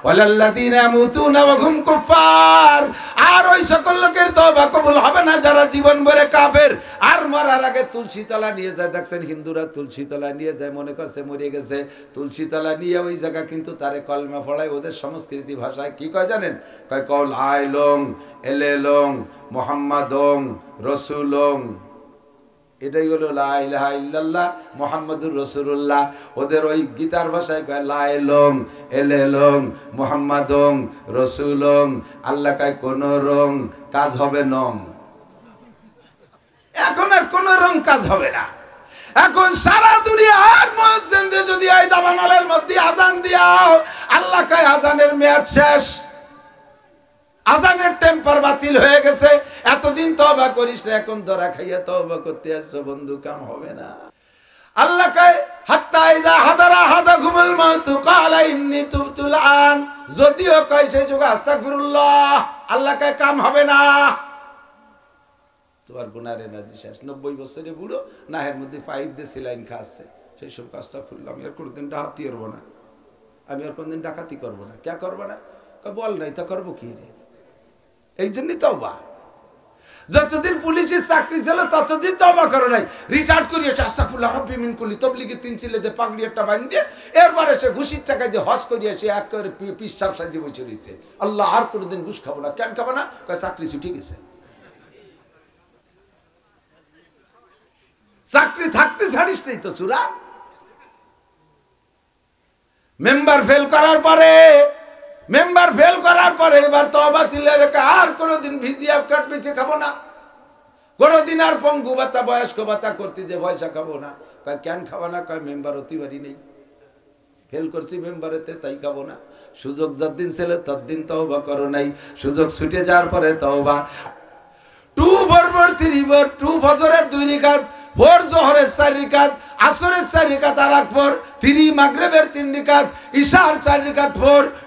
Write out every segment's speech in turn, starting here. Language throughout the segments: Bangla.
ওয়ালাল্লাযীনা ইয়ামুতুনা ওয়া হুম কুফার, আর ওই সকল লোকের তওবা কবুল হবে না যারা জীবন ভরে কাফের আর মরার আগে তুলসী তলা নিয়ে যায়। দেখছেন হিন্দুরা তুলসী তলা নিয়ে যায়, মনে করছে মরে গেছে, তুলসী তলা নিয়ে ওই জায়গা কিন্তু তারে কলমা পড়ায়। ওদের সংস্কৃতি ভাষায় কি কয় জানেন? কয় কল আইলং এলেলং মুহাম্মাদং রাসূলং, এটাই হলো লা ইলাহা ইল্লাল্লাহ মুহাম্মাদুর রাসূলুল্লাহ। ওদের ওই গীতার ভাষায় কয় লা ইলং এলেলং মুহাম্মাদং রাসূলং। আল্লাহ কয় কোন রং কাজ হবে নং। এখন আর কোন রং কাজ হবে না। এখন সারা দুনিয়ার মুয়াজ্জিনদের যদি এই দাবানলের মধ্যে আজান দিয়াও, আল্লাহ কয় আজানের মেয়াদ শেষ, আজানের টেম্পার বাতিল হয়ে গেছে। এতদিন তওবা করিস না, এখন ধরা খাইয়া তওবা করতে আসছো বন্ধু, কাম হবে না। আল্লাহ কয় হাত্তা ইযা হাদারা হাদাকুমুল মাউতু ক্বালা ইন্নী তুবতুল আন, যদিও কয় সেই যুগে আস্তাগফিরুল্লাহ, আল্লাহ কয় কাম হবে না। তোমার গুনার এনার্জি শেষ। 90 বছরে বুড়ো নাহের মধ্যে পাইপ দিয়ে সেলাইন খাচ্ছে, সেই সব কাজটা খুললাম। আমি আর কোনোদিন ডাকাতি করবো না, আমি আর কোনোদিন ডাকাতি করবো না। কে করবো না? বল নাই তা করবো কি রে? এই জন্যই তওবা। যতদিন পুলিশের চাকরি ছিল ততদিন তওবা করো নাই। রিটায়ার্ড করিয়ে আস্তাগফিরুল্লাহ রাব্বি মিন কুল্লি তাবলিগের 3 ছেলেদের পাগড়ি একটা বাঁধিয়ে এরপরে সে ঘুষির টাকা দিয়ে হজ করিয়ে সে একেবারে পিসাব সাজিয়ে বসে রয়েছে। আল্লাহ আর কোনোদিন ঘুষ খাবো না। কেন খাবো না? কয় চাকরি ছুটি গেছে। চাকরি থাকতে ছাড়িস নেই তো চূড়া। মেম্বার ফেল করার পরে এবার তওবা দিলে রেখে আর কোনোদিন ভিজিয়া কাট বেঁচে খাবো না, কোনোদিন আর পঙ্গু ভাতা বয়স্ক ভাতা করতে যে পয়সা খাবো না। কয় কেন খাবো না? কয় মেম্বার অতিবারই নেই, ফেল করছি মেম্বারেতে তাই খাবো না। সুযোগ যতদিন ছিল ততদিন তওবা করো নাই, সুযোগ ছুটে যাওয়ার পরে তওবা। 2 ভোর 3 ভোর 2 ফজরের 2 রাকাত, 4 জোহরের 4 রাকাত, আসরের 4 রাকাত আর 1 ভোর, 3 মাগরিবের 3 রাকাত, ইশার 4 রাকাত,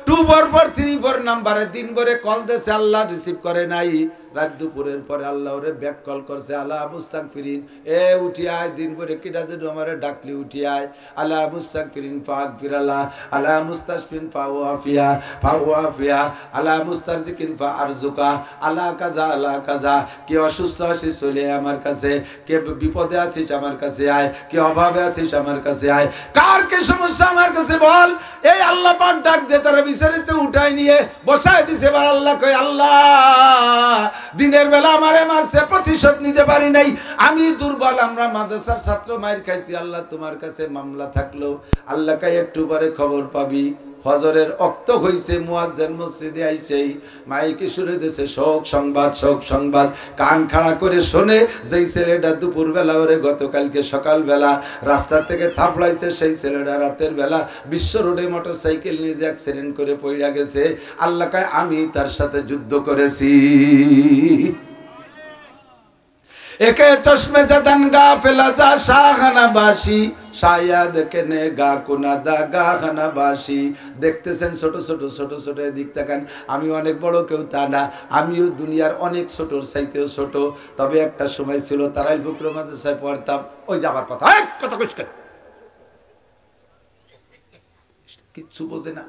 2 ভোর 3 ভোর নাম্বারে দিন ভরে কল দেছে, আল্লাহ রিসিভ করে নাই। রাত দুপুরের পরে আল্লাহ ওরে ব্যাক কল করছে, আল্লাহ মুস্তাগফিরিন, এ উঠি আয়। দিন ভরে কিটা যে আমারে ডাকলি উঠি আয়। আল্লাহ মুস্তাগফিরিন ফাগফিরাল্লাহ, আল্লাহ মুস্তাশফিন ফাওয়াফিয়া ফাওয়াফিয়া, আল্লাহ মুস্তারজিকিন ফারজুকা, আল্লাহ কাজা আল্লাহ কাজা। কে অসুস্থ আছিস চলে আমার কাছে, কে বিপদে আছিস আমার কাছে আয়, কে অভাবে আছিস আমার কাছে আয়, কার কে সমস্যা আমার কাছে বল। এই আল্লাহ পাক ডাক দে, তারা বিচারিতে উঠাই নিয়ে বসায় দিছে। এবার আল্লাহ কয় আল্লাহ দিনের বেলা আমারে মারছে, প্রতিশোধ নিতে পারি নাই, আমি দুর্বল, আমরা মাদ্রাসার ছাত্র মাইর খাইছি। আল্লাহ তোমার কাছে মামলা থাকলো। আল্লাহ কয় একটু পরে খবর পাবি। ফজরের ওয়াক্ত হইছে, মুয়াজ্জিন মসজিদে আইছেই মাইকে শুনে দিয়েছে শোক সংবাদ, শোক সংবাদ। কান খাড়া করে শোনে, যেই ছেলেটা দুপুর বেলা ওরে গতকালকে সকালবেলা রাস্তা থেকে থাপড়াইছে, সেই ছেলেটা রাতের বেলা বিশ্ব রোডে মোটরসাইকেল নিয়ে যে অ্যাক্সিডেন্ট করে পড়ে গেছে। আল্লাহ কয় আমি তার সাথে যুদ্ধ করেছি। একে চশমে দাদান গা ফেলাজা শাহানা বাসি, শায়াদ কেনে গা কুনাদা গা খানা বাসি। দেখতেছেন ছোট ছোট ছোট ছোট দিক তাকান। আমি অনেক বড় কেউ তা না, আমিও দুনিয়ার অনেক ছোটর চাইতেও ছোট। তবে একটা সময় ছিল তারাইল বুকর মাদ্রাসায় পড়তাম। ওই যাবার কথা কথা কইস কেন? কিচ্ছু বোঝে না।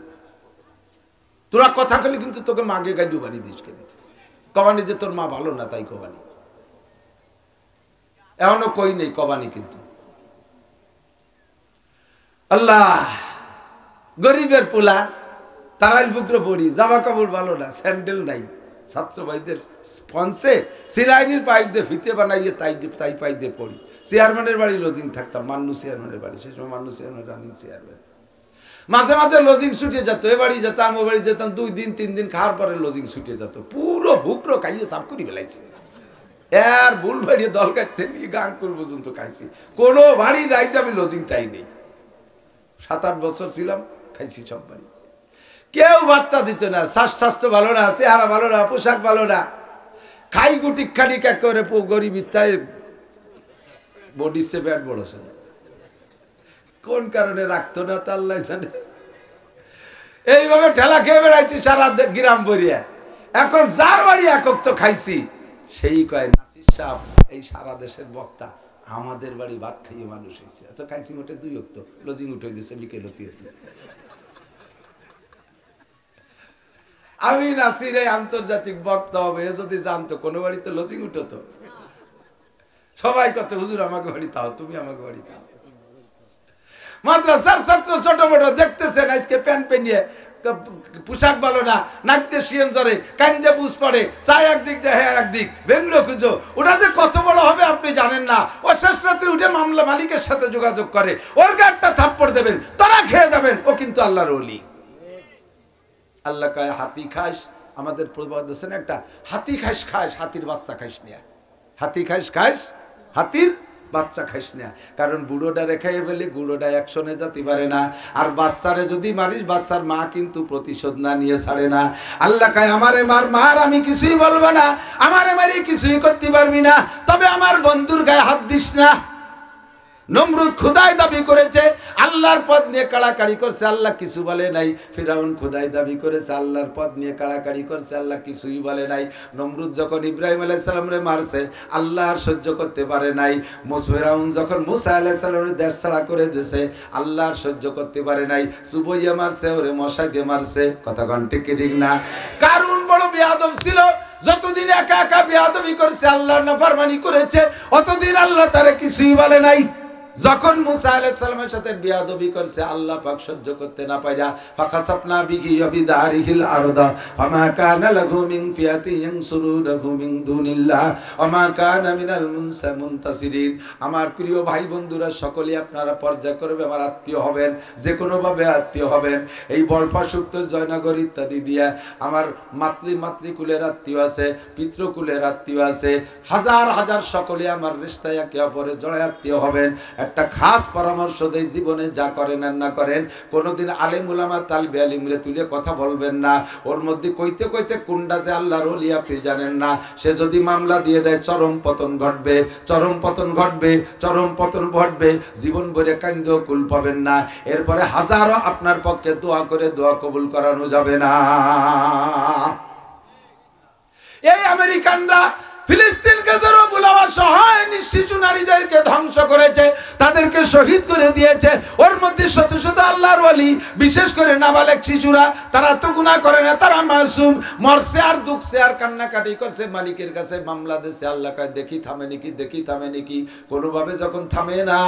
তোরা কথা কইলে কিন্তু তোকে মাগে গাই ডুবানি দিস কেন? কবানি যে তোর মা ভালো না তাই কবানি। এখনো কই নেই কবানি, কিন্তু আল্লাহ গরিবের পোলা তারাইল বুকরো পড়ি, জামা কাপড় ভালো না, স্যান্ডেল নাই, ছাত্র ভাইদের স্পন্সে সিলাইনির পাইপ দিয়ে ফিতে বানাইয়ে তাই পাইপ দিয়ে পড়ি। চেয়ারম্যানের বাড়ি লজিং থাকতাম, মান্নু চেয়ারম্যানের বাড়ি, সেই সময় মান্নু চেয়ারম্যান রানিং চেয়ারম্যান। মাঝে মাঝে লজিং ছুটে যেত, এ বাড়ি যেতাম ও বাড়ি যেতাম, 2 দিন 3 দিন খাওয়ার পরে লজিং ছুটে যেত। পুরো বুকরো খাইয়ে সাফ করে ফেলাইছে। এর ভুল বাড়িয়ে দল কাটতে নিয়ে গাঙ্কুর পর্যন্ত খাইছি। কোনো বাড়ি নাই যে আমি লজিং তাই নেই। 7-8 বছর ছিলাম, খাইছি সব বাড়ি। কেউ বার্তা দিত না, স্বাস্থ্য ভালো না, চেহারা ভালো না, পোশাক ভালো না, খাই গুটি খানিক একেবারে গরিব ইত্যায় বডি সে ব্যাট বড় ছিল। কোন কারণে রাখতো না তা আল্লাহ জানে। এইভাবে ঠেলা খেয়ে বেড়াইছি সারা গ্রাম ভরিয়া। এখন যার বাড়ি একক তো খাইছি, সেই কয় নাসির সাহেব এই সারা দেশের বক্তা, আমাদের বাড়ি ভাত খাইয়ে মানুষ হয়েছে। এত খাইছি মোটে 2 ওয়াক্ত, লজিং উঠে দিয়েছে বিকেল হতে হতে। আমি নাসির এই আন্তর্জাতিক বক্তা হবে যদি জানতো, কোনো বাড়িতে লজিং উঠতো, সবাই কত হুজুর আমাকে বাড়ি তাও, তুমি আমাকে বাড়ি তাও। মাদ্রাসার ছাত্র ছোট বড় দেখতেছেন আজকে প্যান্ট পেনিয়ে, পোশাক ভালো না, নাক দিয়ে শিয়ন জ্বরে, কান দিয়ে বুঝ পড়ে, চায় একদিক দিয়ে হ্যাঁ একদিক, বেঙ্গলো খুঁজো, ওটা যে কত বড় হবে আপনি জানেন না। ও শেষ রাত্রে উঠে মামলা মালিকের সাথে যোগাযোগ করে, ওর গাড়টা থাপ্পড় দেবেন, তারা খেয়ে যাবেন, ও কিন্তু আল্লাহর ওলি। আল্লাহ কয় হাতি খাস, আমাদের প্রবাদ আছে না একটা, হাতি খাস খাস হাতির বাচ্চা খাইস না, হাতি খাস খাস হাতির বাচ্চা খাইস না। কারণ বুড়োটা রেখাই ফেলে গুড়োটা একশনে যেতে পারে না, আর বাচ্চারে যদি মারিস বাচ্চার মা কিন্তু প্রতিশোধ না নিয়ে ছাড়ে না। আল্লাহ কয় আমারে মার, মার আমি কিছুই বলবো না, আমারে মারি কিছুই করতে পারবি না, তবে আমার বন্ধুর গায়ে হাত দিস না। নমরুদ খুদাই দাবি করেছে, আল্লাহর পদ নিয়ে কাড়াকাড়ি করছে, আল্লাহ কিছু বলে নাই। ফিরাউন খুদাই দাবি করেছে, আল্লাহর পদ নিয়ে কাড়াকাড়ি করছে, আল্লাহ কিছুই বলে নাই। নমরুদ যখন ইব্রাহিম আলাইহিস সালামরে মারছে, আল্লাহ আর সহ্য করতে পারে নাই। ফিরাউন যখন মুসা আলাইহিস সালামের দেশ ছাড়া করে দিয়েছে, আল্লাহ আর সহ্য করতে পারে নাই। সুবইয়া মারছে, ওরে মশা দিয়ে মারছে, কথা কোন ঠিক ঠিক না? কারুন বড় বেয়াদব ছিল, যতদিন একা একা বেয়াদবি করছে, আল্লাহর নাফরমানি করেছে, অতদিন আল্লাহ তারে কিছুই বলে নাই। যখন মুসা আলাইহিস সালামের সাথে বিয়াদবি করছে, আল্লাহ পাক সহ্য করতে না পাইরা ফাখাসাফনা বিহি ওয়া বিদারিহিল আরদা ফামা কানা লাহু মিন ফিয়াতিন ইয়ানসুরুনাহু মিন দুনিল্লাহ ওয়া মা কানা মিনাল মুনতাসিরিন। আমার প্রিয় ভাই বন্ধুরা সকলেই আপনারা পর্যায় করবে, আমার আত্মীয় হবেন, যে কোনো ভাবে আত্মীয় হবেন। এই বলপা সুক্ত জয়নগর ইত্যাদি দিয়া আমার মাতৃকুলের আত্মীয় আছে, পিতৃকুলের আত্মীয় আছে, হাজার হাজার সকলে আমার রিশতায় একে অপরে জড়ায় আত্মীয় হবেন। একটা খাস পরামর্শ দেই, জীবনে যা করেন আর না করেন, কোনদিন আলেম উলামা তালবে আলিমরে তুলে কথা বলবেন না। ওর মধ্যে কইতে কইতে কোনটা যে আল্লাহর ওলি আপনি জানেন না। সে যদি মামলা দিয়ে দেয়, চরম পতন ঘটবে, চরম পতন ঘটবে, চরম পতন ঘটবে, জীবন ভরে কান্দেও কুল পাবেন না। এরপরে হাজারো আপনার পক্ষে দোয়া করে দোয়া কবুল করানো যাবে না। এই আমেরিকানরা ফিলিস্তিনকে যারা বুলাওয়া সহায় শিশু নারীদেরকে ধ্বংস করেছে, তাদেরকে শহীদ করে দিয়েছে। ওর মধ্যে শত শত আল্লাহর ওলি, বিশেষ করে নাবালেগ শিশুরা, তারা তো গুনাহ করে না, তারা মাসুম, মরছে আর দুঃখছে আর কান্নাকাটি করছে, মালিকের কাছে মামলা দিয়েছে। আল্লাহ কয় দেখি থামে নাকি, দেখি থামে নাকি, কোনোভাবে যখন থামে না,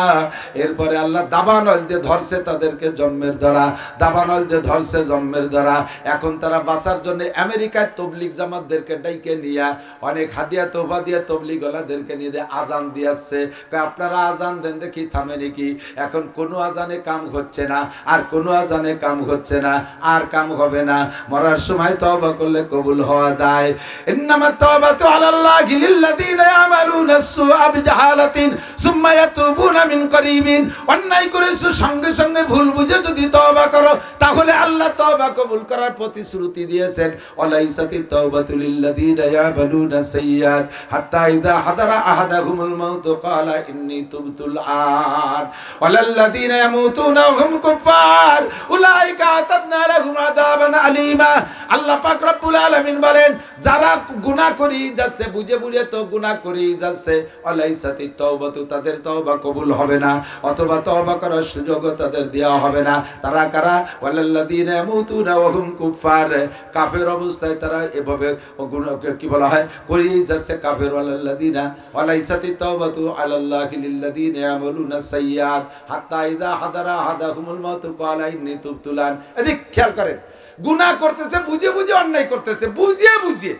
এরপরে আল্লাহ দাবানল দিয়ে ধরছে তাদেরকে জন্মের দ্বারা, দাবানল দিয়ে ধরছে জন্মের দ্বারা। এখন তারা বাঁচার জন্য আমেরিকার তবলিগ জামাতদেরকে ডাইকে নিয়ে, অনেক হাদিয়া তোবা দিয়ে তবলিগ ওয়ালাদেরকে নিয়ে আজান দিয়েছে, আপনারা আজান দেন দেখি থামে নাকি। এখন কোনো আজানে কাম হচ্ছে না, আর কোনো আজানে কাম হচ্ছে না, আর কাম হবে না। মরার সময় তওবা করলে কবুল হওয়া দায়। ইন্নামাত তাওবাতু আলাল্লাহি লিল্লাযিনা ইয়ামালুনা আস-সুআ বিজাহালাতিন সুম্মা ইয়াতুবুনা মিন করিবিন। অন্যায় করেছো সঙ্গে সঙ্গে ভুল বুঝে যদি তওবা করো, তাহলে আল্লাহ তওবা কবুল করার প্রতিশ্রুতি দিয়েছেন। ওয়ালাইসাতিত তাওবাতু লিল্লাযিনা ইয়ামালুনা সাইয়্যাত হাত্তা ইযা হাদারা আহাদাহুমুল মাউত ক্বালা ইন্নী তুবতুল আন ওয়ালাল্লাযিনা ইয়ামুতুনা হুম কুফার উলাইকা আতাদনা লাহুম আযাবান আলীমা। আল্লাহ পাক রব্বুল আলামিন বলেন, যারা গুনাহ করি যাচ্ছে, বুঝে বুঝে তো গুনাহ করি যাচ্ছে, ওয়ালাইসাতিত তাওবাতু, তাদের তওবা কবুল হবে না, অথবা তওবা করার সুযোগ তাদের দেওয়া হবে না। তারা কারা? ওয়ালাল্লাযিনা ইয়ামুতুনা ওয়া হুম কুফার, কাফের অবস্থায় তারা এভাবে গুনাহ কি বলা হয় করি যাচ্ছে, কাফের। ওয়ালাল্লাযিনা ওয়ালাইসাতিত তাওবাতু আলাল্লাহি লিল্লাযিনা ইয়ামালুনা সাইয়্যাত হাত্তা ইযা হাদারা আহাদাহুমুল মাউত ক্বালা ইন্নী তুবতুল আন। এদিক খেয়াল করেন, গুনাহ করতেছে বুঝে বুঝে, অন্যায় করতেছে বুঝিয়ে বুঝিয়ে,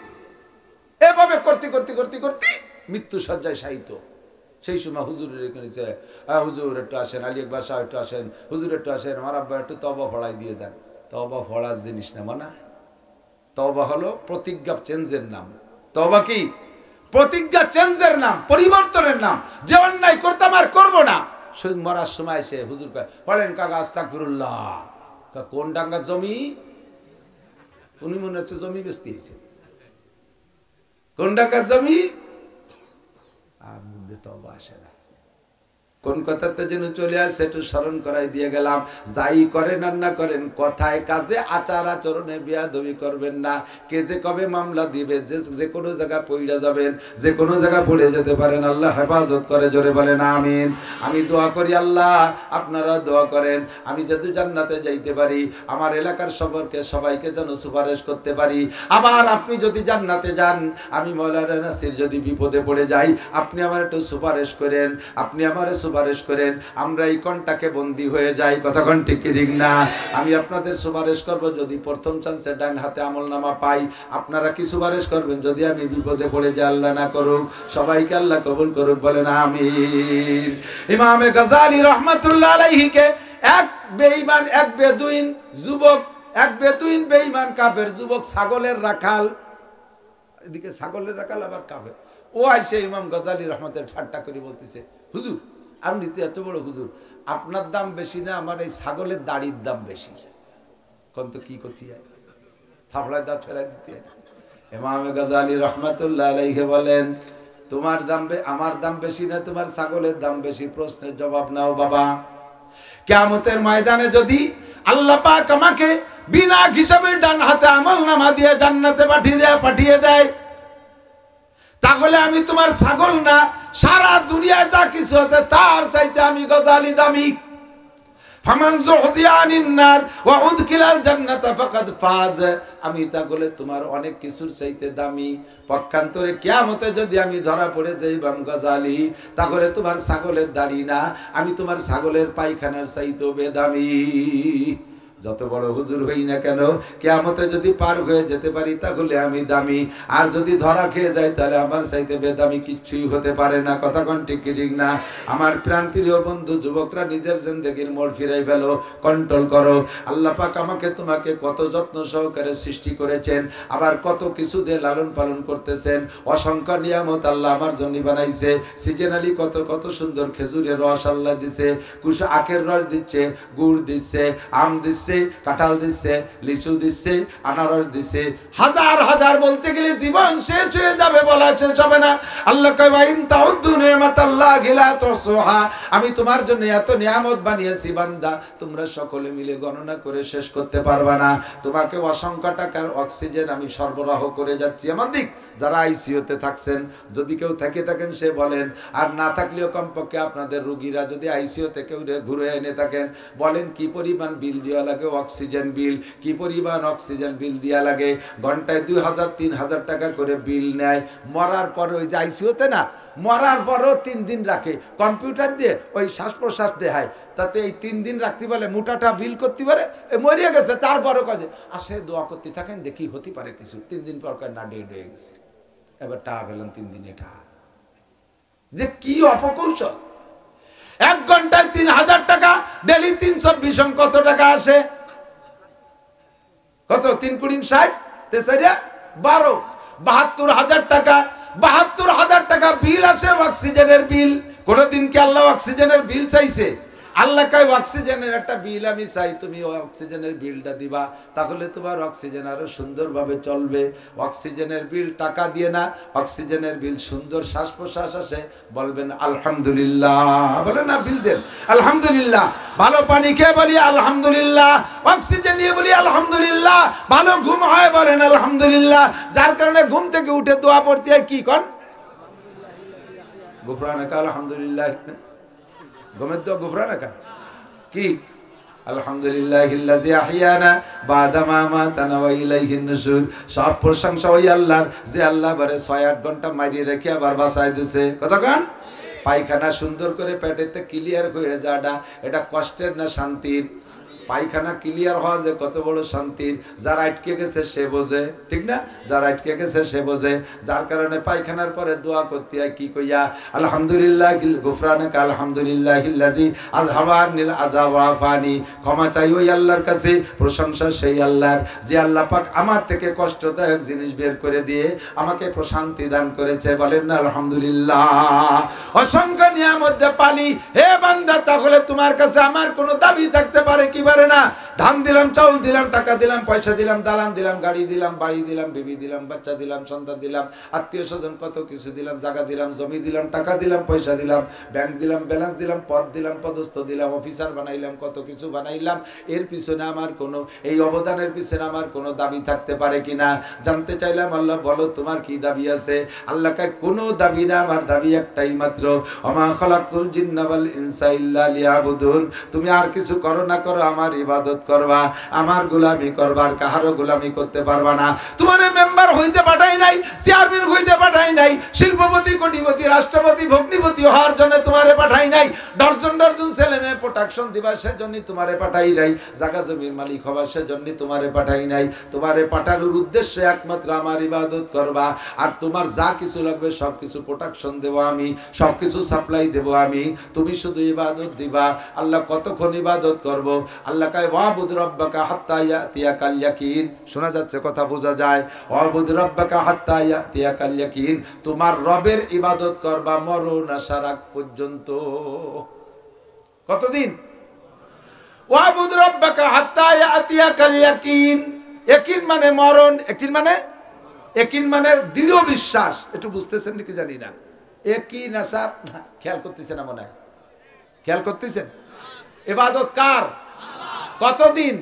এভাবে করতে করতে করতে করতে মৃত্যু সজ্জায় শায়িত। সেই সময় হুজুরের এখানে, হুজুর একটু আসেন, আলী আকবর সাহেব একটু আসেন, হুজুর একটু আসেন, আমার আব্বা একটু তওবা পড়াই দিয়ে যান। তওবা পড়ার জিনিস না, মানা। তওবা হলো প্রতিজ্ঞা চেঞ্জের নাম। তওবা কি? প্রতিজ্ঞা চেঞ্জের নাম, পরিবর্তনের নাম। যে অন্যায় করতাম আর করবো না, শহীদ মরার সময় এসে হুজুর বলেন, কাকা আস্তাগফিরুল্লাহ। কোন ডাঙ্গা জমি? উনি মনে হচ্ছে জমি বেচতে এসেছে। কোন ডাঙ্গা জমি? আর মধ্যে তওবা আসে না। কোন কথাতে যেন চলে আসছে একটু স্মরণ করাই দিয়ে গেলাম। যাই করেন আর না করেন, কথায় কাজে আচার আচরণে বেয়াদবি করবেন না। কে যে কবে মামলা দিবে, যে কোনো জায়গায় পড়ে যাবেন, যে কোনো জায়গায় পড়ে যেতে পারেন। আল্লাহ হেফাজত করে, জোরে বলেন আমিন। আমি দোয়া করি আল্লাহ আপনারা দোয়া করেন, আমি যাতে জান্নাতে যাইতে পারি, আমার এলাকার সবরকে সবাইকে যেন সুপারিশ করতে পারি। আবার আপনি যদি জান্নাতে যান, আমি মওলানা নাসির যদি বিপদে পড়ে যাই, আপনি আমার একটু সুপারিশ করেন, আপনি আমার সুপারিশ করেন, আমরা এই কন্টাকে বন্দী হয়ে যাই। কতক্ষণ ঠিক ঠিক না? আমি আপনাদের সুপারিশ করব যদি প্রথম চান্সে ডান হাতে আমলনামা পাই। আপনারা কি সুপারিশ করবেন যদি আমি বিপদে পড়ে যাই? আল্লাহ না করুক, সবাইকে আল্লাহ কবুল করুক, বলেন আমিন। ইমামে গাজালি রাহমাতুল্লাহ আলাইহি কে এক বেঈমান, এক বেদুইন যুবক, এক বেদুইন বেঈমান কাফের যুবক, ছাগলের রাখাল, এদিকে ছাগলের রাখাল আবার কাফের, ও আইসে ইমাম গাজালি রহমতের ঠাট্টা করে বলতেছে, হুজুর আপনি তো এত বড় হুজুর, আপনার দাম বেশি না আমার এই ছাগলের দাড়ির দাম বেশি? কোন তো কি করছি, থাপড়ায় দাঁত ফেরাই দিতে। ইমাম গাজালি রহমতুল্লাহ আলাইহি বলেন, তোমার দাম আমার দাম বেশি না তোমার ছাগলের দাম বেশি? প্রশ্নের জবাব নাও বাবা। কিয়ামতের ময়দানে যদি আল্লাহ পাক আমাকে বিনা হিসাবে ডান হাতে আমলনামা দিয়ে জান্নাতে পাঠিয়ে দেয়, তাহলে আমি তোমার ছাগল না, সারা দুনিয়ায় যা কিছু আছে তার চাইতে আমি গাজালি দামি। ফামান যুহজিয়া আনিন নার ওয়া উদখিলাল জান্নাতা ফাকাদ ফাজ, আমি তাহলে তোমার অনেক কিছুর চাইতে দামি। পক্ষান্তরে কিয়ামতে যদি আমি ধরা পড়ে যাই ইমাম গাজালি, তাহলে তোমার ছাগলের দাড়ি না, আমি তোমার ছাগলের পায়খানার চাইতেও বেদামি। যত বড় হুজুর হই না কেন, কিয়ামতে যদি পার হয়ে যেতে পারি তাহলে আমি দামি, আর যদি ধরা খেয়ে যায় তাহলে আমার চাইতে বেদামি কিচ্ছুই হতে পারে না। কথা কোন ঠিক ঠিক না? আমার প্রাণ প্রিয় বন্ধু যুবকরা, নিজের জিন্দেগির মোড় ফিরাই ফেলো, কন্ট্রোল করো। আল্লাহ পাক আমাকে তোমাকে কত যত্ন সহকারে সৃষ্টি করেছেন, আবার কত কিছু দিয়ে লালন পালন করতেছেন। অসংখ্য নিয়ামত আল্লাহ আমার জন্য বানাইছে। সিজনালি কত কত সুন্দর খেজুরের রস আল্লাহ দিছে, কুশা আখের রস দিচ্ছে, গুড় দিচ্ছে, আম দিচ্ছে, কাঁঠাল দিচ্ছে, লিচু দিচ্ছে, আনারস দিচ্ছে, হাজার হাজার বলতে গেলে জীবন শেষ হয়ে যাবে, বলা শেষ হবে না। আল্লাহ কয় ওয়া ইন তাউদ্দু নি'মাতাল্লাহি লা তুহসুহা, আমি তোমার জন্য এত নিয়ামত বানিয়েছি বান্দা, তোমরা সকলে মিলে গণনা করে শেষ করতে পারবে না। তোমাকে অসংখ্য টাকার অক্সিজেন আমি সরবরাহ করে যাচ্ছি আমার দিক। যারা আইসিইউতে থাকছেন, যদি কেউ থেকে থাকেন সে বলেন, আর না থাকলেও কমপক্ষে আপনাদের রোগীরা যদি আইসিইউতে কেউ ঘুরে এনে থাকেন, বলেন কি পরিমাণ বিল দেওয়া লাগে অক্সিজেন বিল, কি পরিমাণ অক্সিজেন বিল দেওয়া লাগে। ঘন্টায় 2000-3000 টাকা করে বিল নেয়। মরার পরে ওই যে আইসিইউতে না, মরার পরেও 3 দিন রাখে, কম্পিউটার দিয়ে ওই শ্বাস প্রশ্বাস দেখায়, তাতে এই 3 দিন রাখতে পারে, মোটাটা বিল করতে পারে। মরিয়া গেছে তারপরও কাজে আসে, দোয়া করতে থাকেন, দেখি হতে পারে কিছু। 3 দিন পর না ডেড হয়ে গেছে, এবার টাকা পেলাম 3 দিনে টাকা। যে কি অপকৌশল! 1 ঘন্টায় 3000 টাকা, ডেলি 320 কত টাকা আসে? কত? 3 কুড়ি 60, 12, 72,000 টাকা। 72,000 টাকা বিল আসে অক্সিজেনের বিল। কোনদিন কি আল্লাহ অক্সিজেনের বিল চাইছে? আল্লাহ কয় অক্সিজেনের একটা বিল আমি চাই, তুমি অক্সিজেনের বিলটা দিবা, তাহলে তোমার অক্সিজেন আরো সুন্দরভাবে চলবে। অক্সিজেনের বিল টাকা দিয়ে না, অক্সিজেনের বিল সুন্দর শ্বাস প্রশ্বাস আসে, বলবেন আলহামদুলিল্লাহ, বলেন না বিল দেন আলহামদুলিল্লাহ। ভালো পানি খেয়ে বলি আলহামদুলিল্লাহ, অক্সিজেন নিয়ে বলি আলহামদুলিল্লাহ। ভালো ঘুম হয় বলেন আলহামদুলিল্লাহ। যার কারণে ঘুম থেকে উঠে দোয়া পড়তে হয় কি কন? গুফরানাকা আলহামদুলিল্লাহ। ঘুমের দোয়া গুফরানাকা কি? আলহামদুলিল্লাহিল্লাযী আহইয়ানা বাদা মা মাতানা ওয়া ইলাইহিন নুশুর। সব প্রশংসা ওই আল্লাহর, যে আল্লাহ বারে 6-8 ঘন্টা মারিয়ে রেখে আবার বাঁচায় দিয়েছে। কতক্ষণ? পায়খানা সুন্দর করে পেটেতে ক্লিয়ার হয়ে যাওয়াটা, এটা কষ্টের না শান্তির? পায়খানা ক্লিয়ার হওয়া যে কত বড় শান্তির, যারা আটকে গেছে সে বোঝে, ঠিক না? যারা আটকে গেছে সে বোঝে। যার কারণে পায়খানার পরে দোয়া করতে হয় কি কইয়া? আলহামদুলিল্লাহ গুফরানাকা আলহামদুলিল্লাহিল্লাযী আযহাবা আনিল আযা ওয়া আফানি। ক্ষমা চাই ওই আল্লাহর কাছে, প্রশংসা সেই আল্লাহর, যে আল্লাহ পাক আমার থেকে কষ্টদায়ক জিনিস বের করে দিয়ে আমাকে প্রশান্তি দান করেছে। বলেন না আলহামদুলিল্লাহ। অসংখ্য নিয়ামত পানি, হে বান্দা, তাহলে তোমার কাছে আমার কোনো দাবি থাকতে পারে কি? পারে না। ধান দিলাম, চাউল দিলাম, টাকা দিলাম, পয়সা দিলাম, দালান দিলাম, গাড়ি দিলাম, বাড়ি দিলাম, বিবি দিলাম, বাচ্চা দিলাম, সন্তান দিলাম, আত্মীয় স্বজন কত কিছু দিলাম, জায়গা দিলাম, জমি দিলাম, টাকা দিলাম, পয়সা দিলাম, ব্যাংক দিলাম, ব্যালেন্স দিলাম, পদ দিলাম, পদস্থ দিলাম, অফিসার বানাইলাম, কত কিছু বানাইলাম। এর পিছনে আমার কোনো, এই অবদানের পিছনে আমার কোনো দাবি থাকতে পারে কিনা জানতে চাইলাম। আল্লাহ বলো তোমার কি দাবি আছে? আল্লাহ কয় কোনো দাবি না, আমার দাবি একটাই মাত্র, ওমা খালাকতুল জিন্না ওয়াল ইনসা ইল্লা লিয়াবুদুন। তুমি আর কিছু করো না করো, আমার ইবাদত করবা, আমার গোলামি করবা, আর কাহারও গোলামি করতে পারবা না। তোমারে মেম্বার হইতে পাঠাই নাই, চেয়ারম্যান হইতে পাঠাই নাই, শিল্পপতি, কোটিপতি, রাষ্ট্রপতি, ভগ্নিপতি হওয়ার জন্য তোমারে পাঠাই নাই, ডর্জন ডর্জন ছেলে মেয়ে প্রোটেকশন দিবা সেজন্য তোমারে পাঠাই নাই, জায়গা জমির মালিক হবা সেজন্য তোমারে পাঠাই নাই। তোমারে পাঠানোর উদ্দেশ্যে একমাত্র আমার ইবাদত করবা, আর তোমার যা কিছু লাগবে সব কিছু প্রোটেকশন দেব আমি, সব কিছু সাপ্লাই দেব আমি, তুমি শুধু ইবাদত দিবা। আল্লাহ কতক্ষণ ইবাদত করব? আল্লাহ কয় ওয়াবুদ রাব্বাকা হাত্তা ইয়াতিয়াকাল ইয়াকিন। শোনা যাচ্ছে, কথা বোঝা যায়? ওয়াবুদ রাব্বাকা হাত্তা ইয়াতিয়াকাল ইয়াকিন, তোমার রবের ইবাদত করবা মরণ আসার আগ পর্যন্ত। কতদিন? ওয়াবুদ রাব্বাকা হাত্তা ইয়াতিয়াকাল ইয়াকিন। ইয়াকিন মানে মরণ, ইয়াকিন মানে, ইয়াকিন মানে দৃঢ় বিশ্বাস। একটু বুঝতেছেন নাকি জানি না। ইয়াকিন আসার, খেয়াল করতেছেন না মনে হয়? খেয়াল করতেছেন? ইবাদত কার? কতদিন?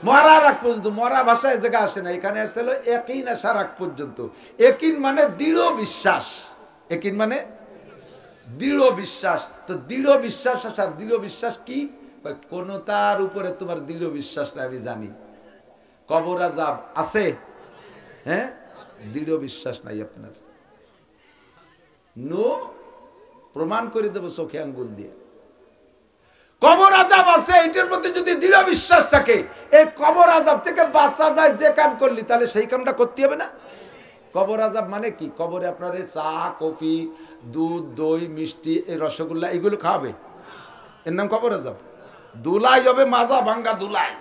মরার আগ পর্যন্ত। মরা ভাষায় জায়গা আসে না, এখানে আসছিল ইয়াকিন আসার আগ পর্যন্ত। ইয়াকিন মানে দৃঢ় বিশ্বাস। ইয়াকিন মানে দৃঢ় বিশ্বাস। তো দৃঢ় বিশ্বাস আসার, দৃঢ় বিশ্বাস কি? কোন তার উপরে তোমার দৃঢ় বিশ্বাস না, আমি জানি। কবর আযাব আছে, হ্যাঁ, দৃঢ় বিশ্বাস নাই আপনার। নো, প্রমাণ করে দেব চোখে আঙ্গুল দিয়ে। কবর আযাব আছে, এটার প্রতি যদি দৃঢ় বিশ্বাস থাকে, এই কবর আযাব থেকে বাঁচা যায় যে কাম করলি, তাহলে সেই কামটা করতে হবে না? কবর আযাব মানে কি? কবরে আপনার চা, কফি, দুধ, দই, মিষ্টি, এই রসগোল্লা এগুলো খাওয়াবে, এর নাম কবর আযাব? দুলাই হবে, মাজা ভাঙ্গা দুলাই,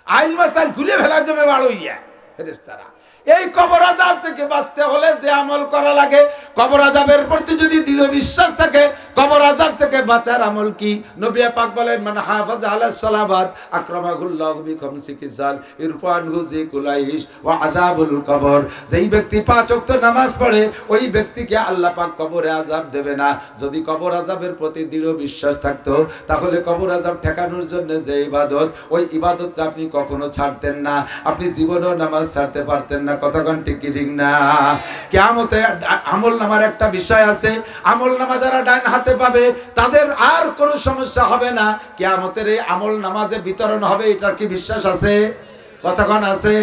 আইল মাসাইল খুলে ফেলা যাবে বাড়ইয়া ফেরেশতারা। এই কবর আযাব থেকে বাঁচতে হলে যে আমল করা লাগে, কবর আযাবের প্রতি যদি দৃঢ় বিশ্বাস থাকে, কবর আযাব থেকে বাঁচার আমল কি? নবী পাক বলেন, মান হাফাজ আলাস সালাবাত আকরামাহুল্লাহু বিখামসি কিসাল ইরফানহু যিকুলাইশ ওয়া আযাবুল কবর। যেই ব্যক্তি 5 ওয়াক্ত নামাজ পড়ে, ওই ব্যক্তিকে আল্লাহ পাক কবরে আযাব দেবে না। যদি কবর আযাবের প্রতি দৃঢ় বিশ্বাস থাকতো, তাহলে কবর আযাব ঠেকানোর জন্য যে ইবাদত, ওই ইবাদতটা আপনি কখনো ছাড়তেন না, আপনি জীবনেও নামাজ ছাড়তে পারতেন না। কতক্ষণ ঠিক কি ঠিক না? কিয়ামতে আমল নামার একটা বিষয় আছে, আমল নামা যারা ডান হাতে পাবে তাদের আর কোনো সমস্যা হবে না। কিয়ামতের এই আমল নামা যে বিতরণ হবে, এটার কি বিশ্বাস আছে? কতক্ষণ আছে?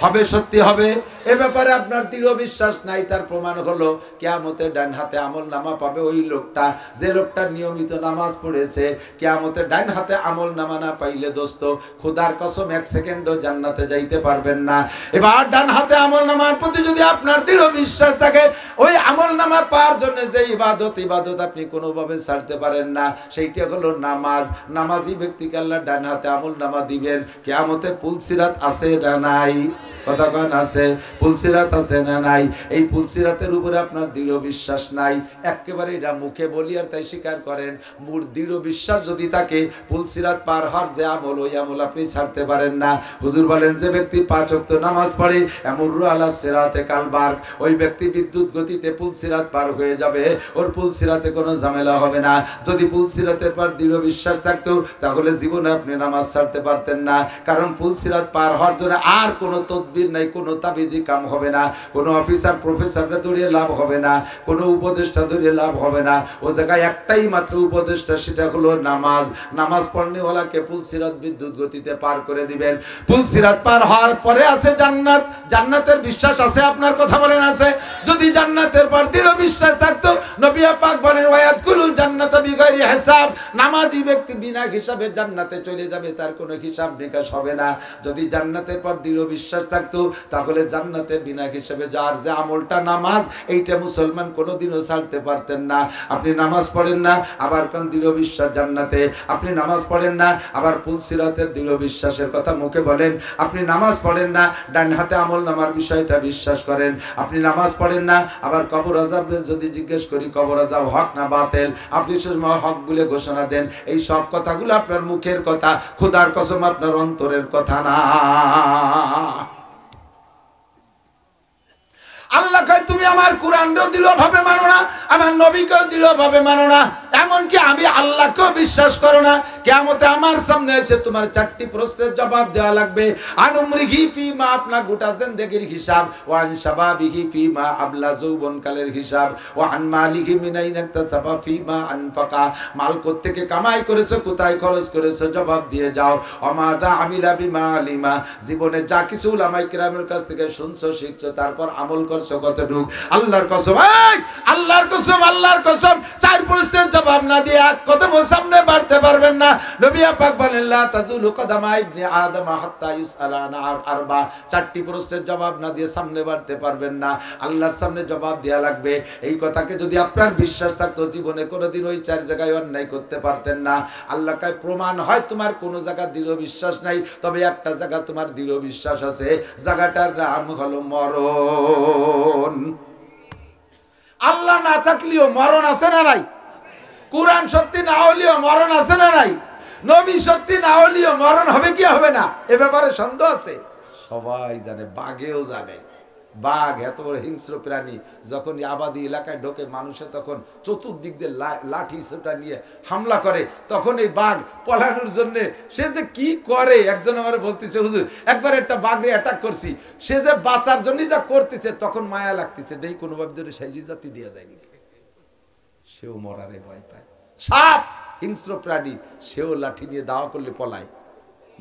হবে, সত্যি হবে। এ ব্যাপারে আপনার দৃঢ় বিশ্বাস নাই, তার প্রমাণ হলো কিয়ামতে ডান হাতে আমল নামা পাবে ওই লোকটা, যে লোকটা নিয়মিত নামাজ পড়েছে। কিয়ামতে ডান হাতে আমল নামা না পাইলে দোস্ত, খোদার কসম 1 সেকেন্ডও জান্নাতে যাইতে পারবেন না। এবার ডান হাতে আমল নামার প্রতি যদি আপনার দৃঢ় বিশ্বাস থাকে, ওই আমল নামা পাওয়ার জন্য যে ইবাদত আপনি কোনোভাবে ছাড়তে পারেন না, সেইটা হলো নামাজ। নামাজি ব্যক্তিকে আল্লাহ ডান হাতে আমল নামা দিবেন। কিয়ামতে পুলসিরাত আছে না নাই? কতক্ষণ আছে? পুলসিরাত আছে না নাই? এই পুলসিরাতের উপরে আপনার দৃঢ় বিশ্বাস নাই, একেবারে এটা মুখে বলি আর তাই স্বীকার করেন। মূল দৃঢ় বিশ্বাস যদি থাকে, পুলসিরাত পার হওয়ার যে আমল, ওই আমল আপনি ছাড়তে পারেন না। হুজুর বলেন, যে ব্যক্তি 5 ওয়াক্ত নামাজ পড়ে, এমরু আলা সিরাতে কালবার, ওই ব্যক্তি বিদ্যুৎ গতিতে পুলসিরাত পার হয়ে যাবে, ওর পুলসিরাতে কোনো ঝামেলা হবে না। যদি পুলসিরাতের পর দৃঢ় বিশ্বাস থাকতো, তাহলে জীবনে আপনি নামাজ ছাড়তে পারতেন না। কারণ পুলসিরাত পার হওয়ার জন্য আর কোনো তদবির নাই, কোনো তাবিজি কাম হবে না, কোনো অফিসার প্রফেসররা ধরিয়ে লাভ হবে না, কোনো উপদেষ্টা ধরিয়ে লাভ হবে না। ও জায়গায় একটাই মাত্র উপদেষ্টা, সেটা হলো নামাজ। নামাজ পড়নেওয়ালাকে পুলসিরাত বিদ্যুৎ গতিতে পার করে দিবেন। পুলসিরাত পার হওয়ার পরে আছে জান্নাত। জান্নাতের বিশ্বাস আছে আপনার? কথা বলেন আছে? যদি জান্নাতের পর দৃঢ় বিশ্বাস থাকতো, নবী পাক বলেন, ওয়ায়াদখুলুল জান্নাতা বিগাইরি হিসাব, নামাজি ব্যক্তি বিনা হিসাবে জান্নাতে চলে যাবে, তার কোনো হিসাব নিকাশ হবে না। যদি জান্নাতের পর দৃঢ় বিশ্বাস থাকে, থাকতো তাহলে জান্নাতে বিনা হিসেবে যার যে আমলটা নামাজ, এইটা মুসলমান কোনোদিনও ছাড়তে পারতেন না। আপনি নামাজ পড়েন না, আবার কোন দৃঢ় বিশ্বাস জান্নাতে। আপনি নামাজ পড়েন না, আবার পুলসিরাতের দৃঢ় বিশ্বাসের কথা মুখে বলেন। আপনি নামাজ পড়েন না, ডান হাতে আমল নামার বিষয়টা বিশ্বাস করেন। আপনি নামাজ পড়েন না, আবার কবর আযাব যদি জিজ্ঞেস করি কবর আযাব হক না বাতিল, আপনি সময় হক বলে ঘোষণা দেন। এই সব কথাগুলো আপনার মুখের কথা, খোদার কসম আপনার অন্তরের কথা না। আল্লাহ কয় তুমি আমার কোরআনও দৃঢ়ভাবে মানো না, আমার নবীকেও দৃঢ়ভাবে মানো না, এমনকি আমি আল্লাহকেও বিশ্বাস করো না। কিয়ামতে আমার সামনে এসে তোমার 4টি প্রশ্নের জবাব দেওয়া লাগবে। আনুমরিহি ফিমা, আপনার গোটা জিন্দেগির হিসাব, ওয়ান শাবাবিহি ফিমা, আবলা যৌবনকালের হিসাব, ওয়ান মালিহি মিন আইনা ইকতাসাবা ফিমা আনফাকা, মাল কোত্থেকে কামাই করেছো, কোথায় খরচ করেছো, জবাব দিয়ে যাও। ওমাদা আমিলা বিমা আলিমা, জীবনে যা কিছু উলামায়ে কিরামের কাছ থেকে শুনছো শিখছো, তারপর আমল করছো কতটুক। আল্লাহর কসম, আল্লাহর কসম, আল্লাহর কসম, 4 প্রশ্নের জবাব না দিয়ে এক কদম সামনে বাড়তে পারবেন না। নবী পাক বলেন লা তাজুলু কদামা ইবনে আদম হাত্তা ইউসআলা আন আরবা, 4টি প্রশ্নের জবাব না দিয়ে সামনে বাড়তে পারবেন না। আল্লাহর সামনে জবাব দেয়া লাগবে। এই কথাকে যদি আপনার বিশ্বাস থাকতো, জীবনে কোনোদিন ওই 4 জায়গায় অন্যায় করতে পারতেন না। আল্লাহ কয় প্রমাণ হয় তোমার কোনো জায়গা দৃঢ় বিশ্বাস নাই, তবে একটা জায়গা তোমার দৃঢ় বিশ্বাস আছে, জায়গাটার নাম হলো মরণ। আল্লাহ না থাকলেও মরণ আছে না নাই? কুরআন সত্যি না হলেও মরণ আছে না নাই? নবী সত্যি না হলেও মরণ হবে কি হবে না, এ ব্যাপারে সন্দেহ আছে? সবাই জানে, বাঘেও জানে। বাঘ এত বড় হিংস্র প্রাণী, যখন আবাদি এলাকায় ঢোকে মানুষে তখন চতুর্দিক দিয়ে লাঠি সোটা নিয়ে হামলা করে, তখন এই বাঘ পলানোর জন্য সে যে কি করে, একজন আমার বলতেছে হুজুর একবার একটা বাঘরে অ্যাটাক করছি, সে যে বাঁচার জন্য যা করতেছে তখন মায়া লাগতেছে, দেখি কোনোভাবে ধরে সেই জাতি দেওয়া যায়নি, সেও মরারে ভয় পায়। সাপ হিংস্র প্রাণী, সেও লাঠি নিয়ে দাওয়া করলে পলায়।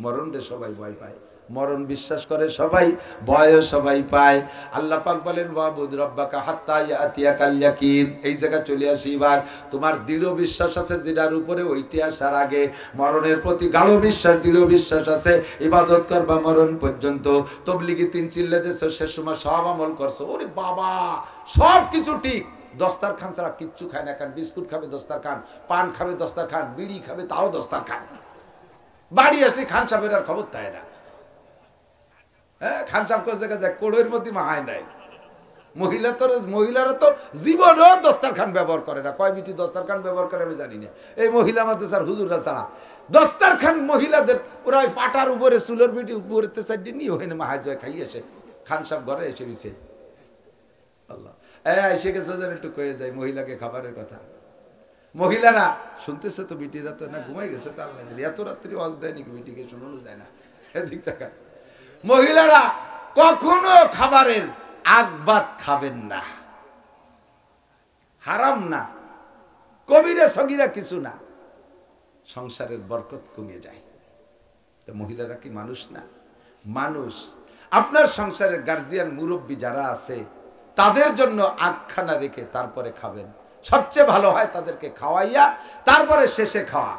মরণে সবাই ভয় পায়, মরণ বিশ্বাস করে সবাই, ভয়ও সবাই পায়। আল্লাহ পাক বলেন ওয়াবুদ রাব্বাকা হাত্তা ইয়াতিয়াকাল ইয়াকিন। এই জায়গা চলে আসি এবার। তোমার দৃঢ় বিশ্বাস আছে যেটার উপরে, ওইটি আসার আগে মরণের প্রতি গাঢ় বিশ্বাস, দৃঢ় বিশ্বাস আছে। ইবাদত করবা মরণ পর্যন্ত। তবলিগি 3 চিল্লা দেছো, শেষ সময় সব আমল করছো, ওরে বাবা সব কিছু ঠিক, দস্তারখান ছাড়া কিচ্ছু খায় না। খান বিস্কুট খাবে দস্তারখান, পান খাবে দস্তারখান, বিড়ি খাবে তাও দস্তারখান। বাড়ি আসলে খান সাহেবের আর খবর তাই না। হ্যাঁ, খান সাহেব কোন জায়গায় যায়, কোড়ের প্রতি মাহায় নাই। মহিলারা তো জীবনও দস্তারখান ব্যবহার করে না। কয় বিটি দস্তারখান ব্যবহার করে আমি জানি না, এই মহিলা মাদ্রাসার স্যার হুজুররা ছাড়া। দস্তারখান মহিলাদের, ওরা ওই পাটার উপরে চুলের বিটি উপরে সাইডে নিয়ে ওখানে মাহায় জয় খাই এসে খান সাহেব ঘরে এসে বিছে। আল্লাহ এসে গেছে যেন একটু কয়ে যায় মহিলাকে খাবারের কথা। মহিলারা শুনতেছে তো, বিটিরা তো না ঘুমাই গেছে, তা আল্লাহ এত রাত্রি ওয়াজ দেয় নাকি, বিটিকে শোনানো যায় না। এদিক টাকা মহিলারা কখনো খাবারের আগবাদ খাবেন না, হারাম না, কবিরা সগীরা কিছু না, সংসারের বরকত কমে যায়। তো মহিলারা কি মানুষ না? মানুষ। আপনার সংসারের গার্জিয়ান মুরব্বী যারা আছে তাদের জন্য আগখানা রেখে তারপরে খাবেন, সবচেয়ে ভালো হয় তাদেরকে খাওয়াইয়া তারপরে শেষে খাওয়া।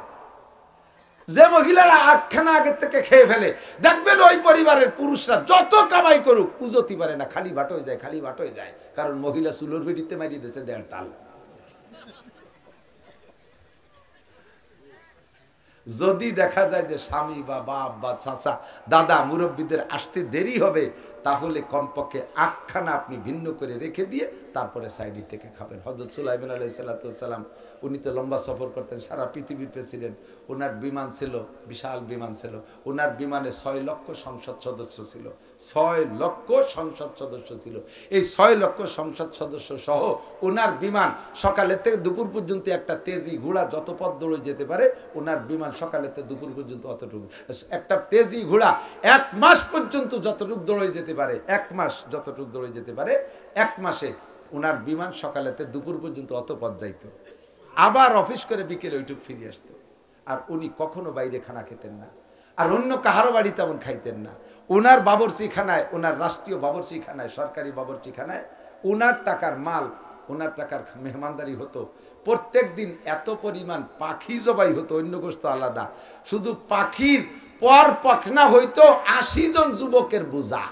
যে মহিলারা আগখানা আগের থেকে খেয়ে ফেলে, দেখবেন ওই পরিবারের পুরুষরা যত কামাই করুক পুজোতে পারে না, খালি ভাট হয়ে যায়, খালি ভাট হয়ে যায়। কারণ মহিলা চুলোর বেডিতে মারিয়ে দিয়েছে 1.5 তাল। যদি দেখা যায় যে স্বামী বা বাপ বা চাচা দাদা মুরব্বীদের আসতে দেরি হবে, তাহলে কমপক্ষে আগখানা আপনি ভিন্ন করে রেখে দিয়ে তারপরে সাইডি থেকে খাবেন। হযরত সুলাইমান আলাইহিস সালাম, উনি তো লম্বা সফর করতেন, সারা পৃথিবীর প্রেসিডেন্ট। ওনার বিমান ছিল, বিশাল বিমান ছিল। ওনার বিমানে 6 লক্ষ সংসদ সদস্য ছিল, 6 লক্ষ সংসদ সদস্য ছিল। এই 6 লক্ষ সংসদ সদস্য সহ ওনার বিমান সকালে থেকে দুপুর পর্যন্ত, একটা তেজি ঘোড়া যত পথ দৌড়ে যেতে পারে ওনার বিমান সকালে থেকে দুপুর পর্যন্ত অতটুকু। একটা তেজি ঘোড়া 1 মাস পর্যন্ত যতটুকু দৌড়ে যেতে পারে, 1 মাস যতটুকু দৌড়ে যেতে পারে, 1 মাসে ওনার বিমান সকালেতে দুপুর পর্যন্ত অত পথ যাইত, আবার অফিস করে বিকেলে ওইটুকু ফিরে আসতো। আর উনি কখনো বাইরে খানা খেতেন না, আর অন্য কাহারও বাড়ি তেমন খাইতেন না। ওনার বাবরচিখানায়, ওনার রাষ্ট্রীয় বাবরচিখানায়, সরকারি বাবরচিখানায় ওনার টাকার মাল, ওনার টাকার মেহমানদারি হতো। প্রত্যেক দিন এত পরিমাণ পাখি জবাই হতো, অন্য গোস্ত আলাদা। শুধু পাখির পর পাখনা হইতো 80 জন যুবকের বোঝা।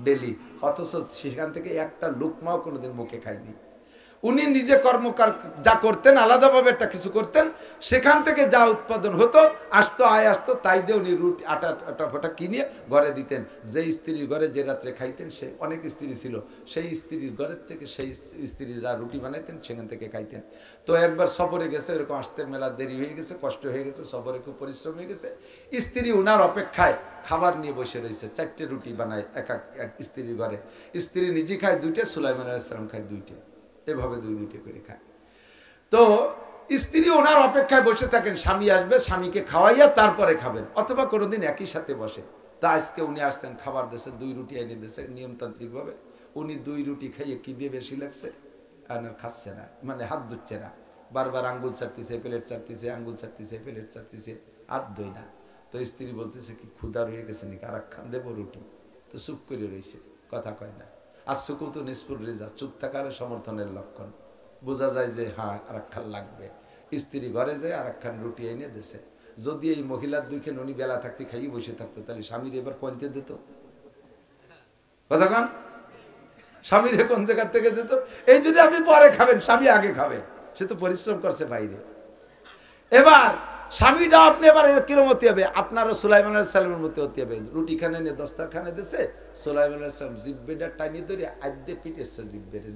ডেলি, অথচ সেখান থেকে একটা লুকমাও কোনোদিন মুখে খায়নি। উনি নিজে কর্মকার যা করতেন, আলাদাভাবে একটা কিছু করতেন, সেখান থেকে যা উৎপাদন হতো, আসতো, আয় আসতো, তাই দিয়ে উনি রুটি আটা ফোটা কিনে ঘরে দিতেন। যে স্ত্রীর ঘরে যে রাত্রে খাইতেন, সে অনেক স্ত্রী ছিল, সেই স্ত্রীর ঘরের থেকে সেই স্ত্রীর যা রুটি বানাইতেন সেখান থেকে খাইতেন। তো একবার সফরে গেছে, এরকম আসতে মেলা দেরি হয়ে গেছে, কষ্ট হয়ে গেছে, সফরে খুব পরিশ্রম হয়ে গেছে। স্ত্রী উনার অপেক্ষায় খাবার নিয়ে বসে রয়েছে, 4টে রুটি বানায় এক স্ত্রীর ঘরে। স্ত্রী নিজে খায় 2টে, সুলাইমান আলাইহিস সালাম খায় 2টে, এভাবে 2-2টে করে খায়। তো স্ত্রী ওনার অপেক্ষায় বসে থাকেন, স্বামী আসবে, স্বামীকে খাওয়াইয়া তারপরে খাবেন, অথবা কোনোদিন একই সাথে বসে। তা আজকে উনি আসছেন, খাবার দেশে 2 রুটি এনে দিয়েছে নিয়মতান্ত্রিক ভাবে। উনি 2 রুটি খাইয়ে কি দিয়ে বেশি লাগছে, আর খাচ্ছে না, মানে হাত ধুচ্ছে না, বারবার আঙ্গুল চাটতেছে, প্লেট চাটতেছে, আঙ্গুল চাটতেছে, প্লেট চাটতেছে, হাত ধুই না। তো স্ত্রী বলতেছে কি ক্ষুধা রয়ে গেছে নাকি, আর একখান দেবো রুটি? তো চুপ করে রয়েছে, কথা কয় না। আর সুকুত নিষ্পুর রেজা, চুপ থাকার সমর্থনের লক্ষণ। বোঝা যায় যে হ্যাঁ আর একখান লাগবে। স্ত্রী ঘরে যায় আর একখান রুটি এনে দিছে। যদি এই মহিলার 2খান উনি বেলা থাকতে খাইয়ে বসে থাকতো, তাহলে স্বামীর এবার কোনতে দিত? কথা কন, স্বামীর কোন জায়গা থেকে দিত? এই যদি আপনি পরে খাবেন, স্বামী আগে খাবে, সে তো পরিশ্রম করছে বাইরে। এবার স্বামীটা আপনি এবার কিরম হতে হবে, আপনারও সুলাইমান আলাইহিস সালামের মতো হতে হবে। রুটি খানে নিয়ে দস্তারখানে দিছে, সুলাইমান আলাইহিস সালাম জিব্বেটা টাইনি ধরে আদ্যে পিটেছে,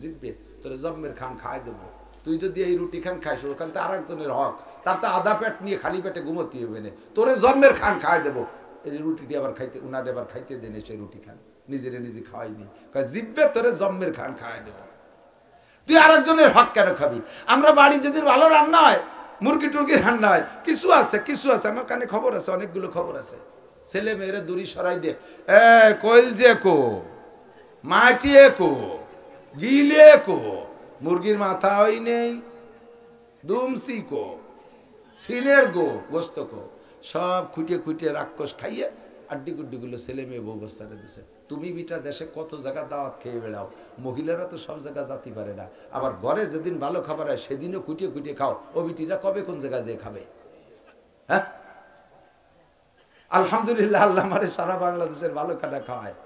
জিব্বে তোর জম্মের খান খাই দেবো। তুই যদি এই রুটি খান খাইস, ওখান থেকে আরেকজনের হক, তার তো আধা পেট নিয়ে খালি পেটে ঘুমোতে হবে না, তোরে জম্মের খান খাই দেবো। এই রুটিটি আবার খাইতে, উনার এবার খাইতে দেন, সে রুটি খান নিজেরে নিজে খাওয়াইনি, জিব্বে তোরে জম্মের খান খাওয়াই দেবো। তুই আরেকজনের হক কেন খাবি? আমরা বাড়ি যেদিন ভালো রান্না হয়, মুরগি টুরগি রান্না হয়, কিছু আছে, আমার কানে খবর আছে, অনেকগুলো খবর আছে, ছেলে মেয়েরা দূরি সরাই দিয়ে কইল যে কো, মাটিয়ে কো, গিলে কো, মুরগির মাথা ওই নেই, দুমসি কো, সিনের গো, গোস্ত কো, সব খুঁটিয়ে রাক্ষস খাইয়ে আড্ডি গুড্ডিগুলো ছেলে মেয়ে বউ বস্তারে দিছে। তুমি বিটা দেশে কত জায়গা দাওয়াত খেয়ে বেড়াও, মহিলারা তো সব জায়গা জাতি পারে না। আবার ঘরে যেদিন ভালো খাবার হয় সেদিনও খুঁটিয়ে খাও, ও বিটিরা কবে কোন জায়গা যেয়ে খাবে? হ্যাঁ, আলহামদুলিল্লাহ, আল্লাহ আমারে সারা বাংলাদেশের ভালো খানা খাওয়ায়।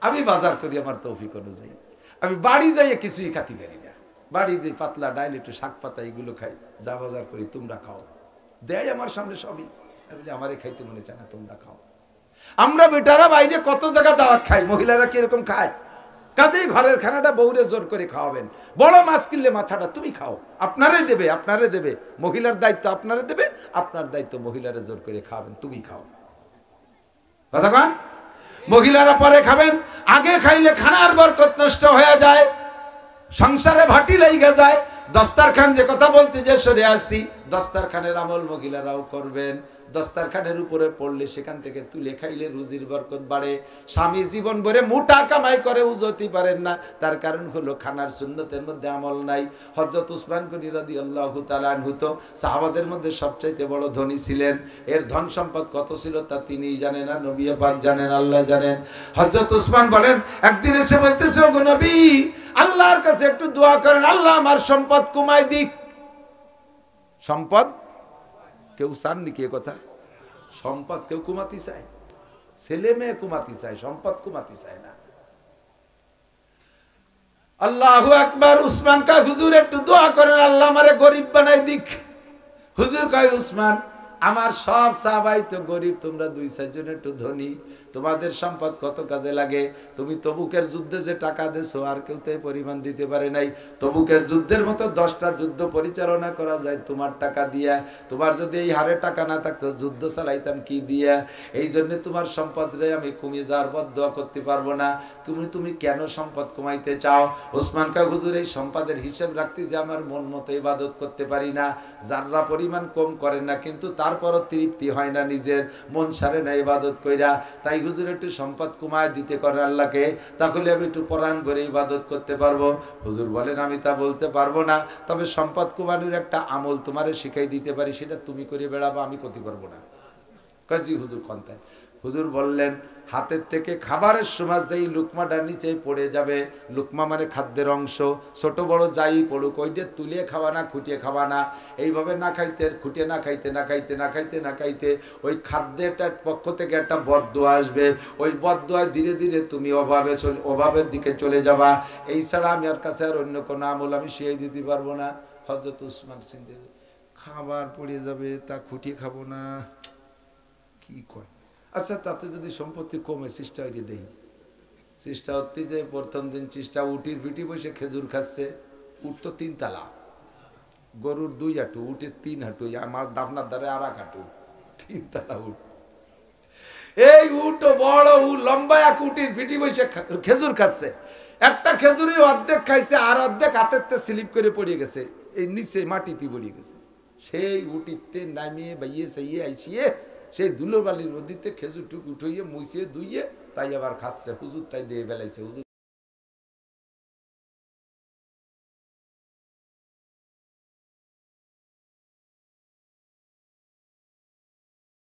আমি বাজার করি আমার তৌফিক অনুযায়ী, আমি বাড়ি যাইয়ে কিছুই খাতি পারি না। বাড়ি যে পাতলা ডাইল, একটু শাক পাতা এগুলো খাই, যা বাজার করি তোমরা খাও, দেয় আমার সামনে সবই, আমারে খাইতে মনে চায় না, তোমরা খাও। আমরা বেটারা বাইরে কত জায়গা দাওয়াত খাই, মহিলারা কিরকম খায়? কাজেই ঘরের খানাটা বউরে জোর করে খাওয়াবেন। বড় মাছ কিনলে মাথাটা তুমি খাও, আপনারাই দেবে, মহিলার দায়িত্ব আপনারা দেবে, আপনার দায়িত্ব মহিলারা জোর করে খাওয়াবেন, তুমি খাও। কথা কন, মহিলারা পরে খাবেন, আগে খাইলে খানার বরকত নষ্ট হয়ে যায়, সংসারে ভাটি লেগে যায়। দস্তারখান যে কথা বলতে যে সরে আসছি, দস্তারখানের আমল মহিলারাও করবেন। দস্তারখানের উপরে পড়লে সেখান থেকে তুলে খাইলে রুজির বরকত বাড়ে। স্বামী জীবন ভরে মোটা কামাই করে উজতি পারেন না, তার কারণ হলো খানার সুন্নতের মধ্যে আমল নাই। হযরত উসমান গনি রাদিয়াল্লাহু তাআলা আনহু তো সাহাবাদের মধ্যে সবচাইতে বড় ধনী ছিলেন। এর ধন সম্পদ কত ছিল তা তিনিই জানেন, আর নবী পাক জানেন, আল্লাহ জানেন। হযরত উসমান বলেন, একদিন এসে বলতেছে, ওগো নবী, আল্লাহর কাছে একটু দোয়া করেন, আল্লাহ আমার সম্পদ কমাই দিক। সম্পদ কেউ চান নাকি? কথা, সম্পদ কেউ কমাতে চায়? ছেলে মেয়ে কমাতে চায়, সম্পদ কমাতে চায় না। আল্লাহু আকবার। উসমান কয়, হুজুর একটু দোয়া করেন, আল্লাহ আমারে গরিব বানাই দিক। হুজুর কয়, উসমান, আমার সব সাহাবাই তো গরিব, তোমরা 2-4 জন একটু ধনী, তোমাদের সম্পদ কত কাজে লাগে। তুমি তবুকের যুদ্ধে যে টাকা দেছো, আর কেউ তো পরিমাণ দিতে পারে নাই। তবুকের যুদ্ধের মতো 10টা যুদ্ধ পরিচালনা করা যায় তোমার টাকা দিয়া। তোমার যদি এই হারে টাকা না থাকতো, যুদ্ধ চালাইতাম কি দিয়া? এই জন্য তোমার সম্পদ রে আমি কমিয়ে যাওয়ার বদদোয়া করতে পারবো না। তুমি কেন সম্পদ কমাইতে চাও? ওসমান কা, হুজুর, এই সম্পদের হিসাব রাখতে যে আমার মন মতো ইবাদত করতে পারি না, যারা পরিমাণ কম করে না, কিন্তু তারপরও তৃপ্তি হয় না, নিজের মন সারে না ইবাদত কইরা। তাই হুজুর একটু সম্পদ কমায় দিতে করে আল্লাহকে, তাহলে আমি একটু পরাণ করে ইবাদত করতে পারবো। হুজুর বলেন, আমি তা বলতে পারবো না, তবে সম্পদ কমানোর একটা আমল তোমারে শিখাই দিতে পারি, সেটা তুমি করে বেড়াবো, আমি করতে পারবো না। কাজী হুজুর কন্তায় হুজুর বললেন হাতের থেকে খাবারের সময় যেই লুকমাটা নিচে পড়ে যাবে, লুকমা মানে খাদ্যের অংশ, ছোট বড় যাই পড়ুক ওইটা তুলে খাওয়া না, খুঁটিয়ে খাওয়া না। এইভাবে না খাইতে, খুঁটিয়ে না খাইতে না খাইতে না খাইতে না খাইতে ওই খাদ্যটার পক্ষ থেকে একটা বদদোয়া আসবে। ওই বদদোয়ায় ধীরে ধীরে তুমি অভাবের দিকে চলে যাবা। এই ছাড়া আমি আর কাছে আর অন্য কোনো আমল আমি শিখিয়ে দিতে পারবো না। হযরত উসমান সিদ্দিক খাবার পড়ে যাবে তা খুঁটিয়ে খাবো না, কি কয়? আচ্ছা তাতে যদি সম্পত্তি কমে চেষ্টা হইতে দেই, চেষ্টা হতে যে প্রথম দিন চেষ্টা উটির পিটি বসে খেজুর খাচ্ছে। উঠ তো 3 তালা, গরুর 2 হাঁটু, উটের 3 হাঁটু, আমার দাফনার দ্বারে আর 1 হাঁটু, 3 তালা উঠ। এই উট বড় লম্বা এক উটির পিটি বসে খেজুর খাচ্ছে। একটা খেজুরি অর্ধেক খাইছে আর অর্ধেক হাতের স্লিপ করে পড়ে গেছে, এই নিচে মাটিতে পড়ে গেছে। সেই উটিতে নামিয়ে বাইয়ে সাইয়ে আইসিয়ে সেই ধুলো বালির নদীতে খেজুর টুকু উঠাইয়ে মুছিয়ে ধুইয়ে তাই আবার খাচ্ছে। হুজুর তাই দিয়ে বেলাইছে। হুজুর